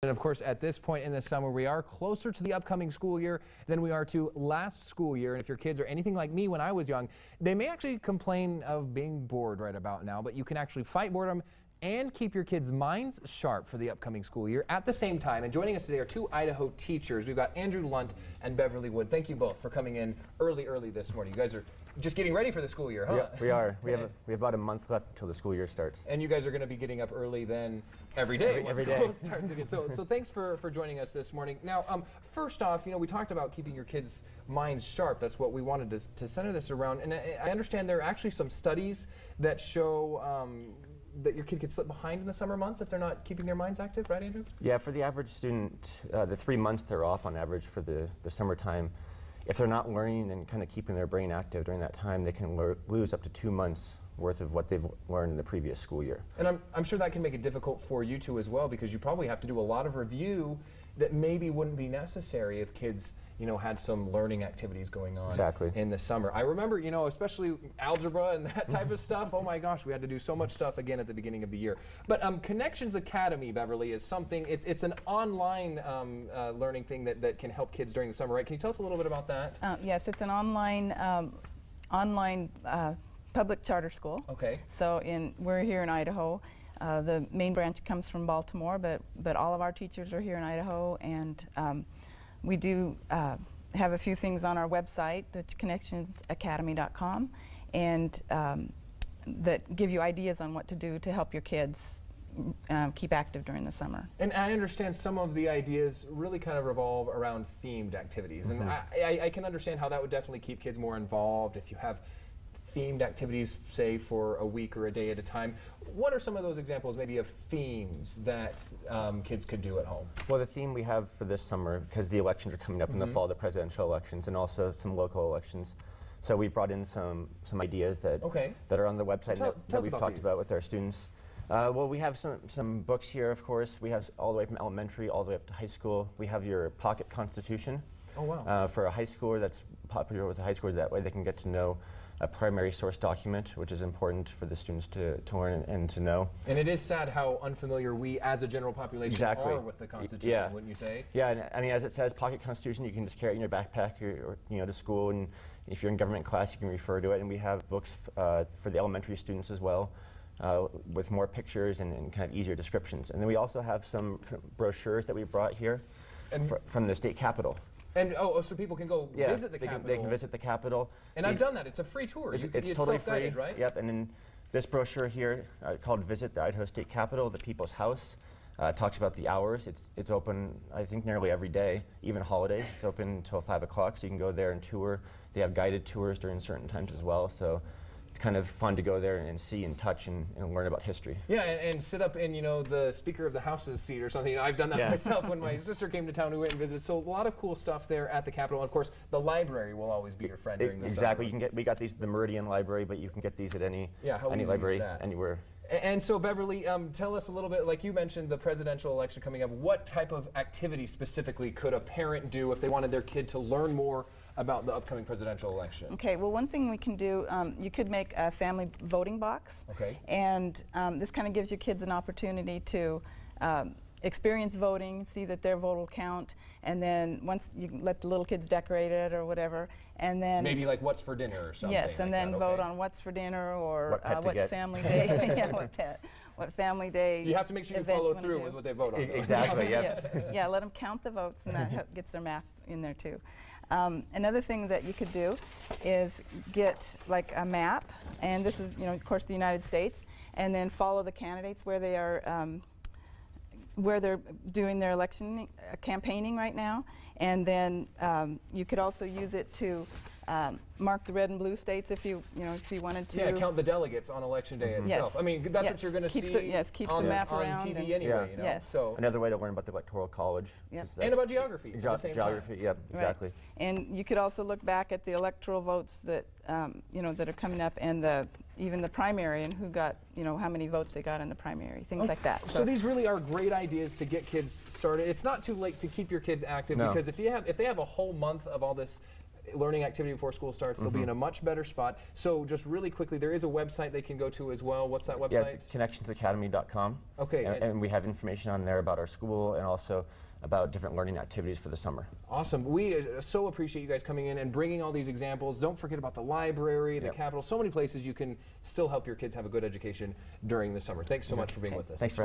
And of course, at this point in the summer, we are closer to the upcoming school year than we are to last school year. And if your kids are anything like me when I was young, they may actually complain of being bored right about now, but you can actually fight boredom and keep your kids' minds sharp for the upcoming school year at the same time. And joining us today are two Idaho teachers. We've got Andrew Lunt and Beverly Wood. Thank you both for coming in early this morning. You guys are just getting ready for the school year, huh? Yeah, we are. We have about a month left until the school year starts. And you guys are going to be getting up early then every day every school day starts again. So thanks for joining us this morning. Now, first off, we talked about keeping your kids' minds sharp. That's what we wanted to center this around. And I understand there are actually some studies that show that your kid could slip behind in the summer months if they're not keeping their minds active, right, Andrew? Yeah, for the average student, the 3 months they're off on average for the summertime, if they're not learning and kind of keeping their brain active during that time, they can lose up to 2 months worth of what they've learned in the previous school year. And I'm sure that can make it difficult for you two as well, because you probably have to do a lot of review that maybe wouldn't be necessary if kids had some learning activities going on in the summer. I remember, especially algebra and that type of stuff. Oh my gosh, we had to do so much stuff again at the beginning of the year. But Connections Academy, Beverly, is something, it's an online learning thing that can help kids during the summer, right? Can you tell us a little bit about that? Yes, it's an online public charter school. Okay. So we're here in Idaho. The main branch comes from Baltimore, but all of our teachers are here in Idaho, and we do have a few things on our website, that's connectionsacademy.com, and that give you ideas on what to do to help your kids keep active during the summer. And I understand some of the ideas really kind of revolve around themed activities, and I can understand how that would definitely keep kids more involved if you have themed activities, say, for a week or a day at a time. What are some of those examples, maybe, of themes that kids could do at home? Well, the theme we have for this summer, because the elections are coming up in the fall, the presidential elections, and also some local elections. So we brought in some ideas that are on the website that we've talked about with our students. Well, we have some books here, of course. We have all the way from elementary all the way up to high school. We have your pocket constitution. Oh, wow. For a high schooler, that's popular with the high schoolers. That way they can get to know a primary source document, which is important for the students to learn and to know. And it is sad how unfamiliar we as a general population are with the Constitution, wouldn't you say? Yeah, and I mean, as it says, pocket Constitution, you can just carry it in your backpack or to school, and if you're in government class, you can refer to it. And we have books for the elementary students as well, with more pictures and kind of easier descriptions. And then we also have some brochures that we brought here from the state capitol. And so people can go visit the Capitol. They can visit the Capitol. And I've done that. It's a free tour. It's totally free, right? Yep. And then this brochure here, called "Visit the Idaho State Capitol, the People's House," talks about the hours. It's open, I think, nearly every day, even holidays. It's open until 5 o'clock, so you can go there and tour. They have guided tours during certain times as well. So it's kind of fun to go there and see and touch and learn about history. Yeah, and sit up in the Speaker of the House's seat or something. I've done that myself when my sister came to town. We went and visited. So a lot of cool stuff there at the Capitol. And of course, the library will always be your friend during the summer. Exactly. We got these at the Meridian Library, but you can get these at any library anywhere. And so, Beverly, tell us a little bit, like you mentioned, the presidential election coming up. What type of activity specifically could a parent do if they wanted their kid to learn more about the upcoming presidential election? Okay, well, one thing we can do, you could make a family voting box. Okay. And this kind of gives your kids an opportunity to experience voting, see that their vote will count, and then once you let the little kids decorate it or whatever, and then maybe like what's for dinner or something. Yes, and then vote on what's for dinner or what family day. What family day. You have to make sure you follow through with what they vote on. Exactly. Yes. Yeah, let them count the votes, and that gets their math in there too. Another thing that you could do is get like a map, and this is of course the United States, and then follow the candidates where they are. Where they're doing their election campaigning right now, and then you could also use it to mark the red and blue states if you wanted to. Yeah, count the delegates on election day itself. I mean, that's what you're going to see. Keep the map around on TV anyway. Yes. So another way to learn about the Electoral College. Yep. And about geography. Geography. Yep. Exactly. And you could also look back at the electoral votes that that are coming up, and even the primary, and who got how many votes they got in the primary, things like that. So these really are great ideas to get kids started. It's not too late to keep your kids active because if they have a whole month of all this learning activity before school starts, they'll be in a much better spot. So just really quickly, there is a website they can go to as well. What's that website? Yes, connectionsacademy.com. Okay. And we have information on there about our school and also about different learning activities for the summer. Awesome. We so appreciate you guys coming in and bringing all these examples. Don't forget about the library, the Capitol, so many places you can still help your kids have a good education during the summer. Thanks so much for being with us. Thanks for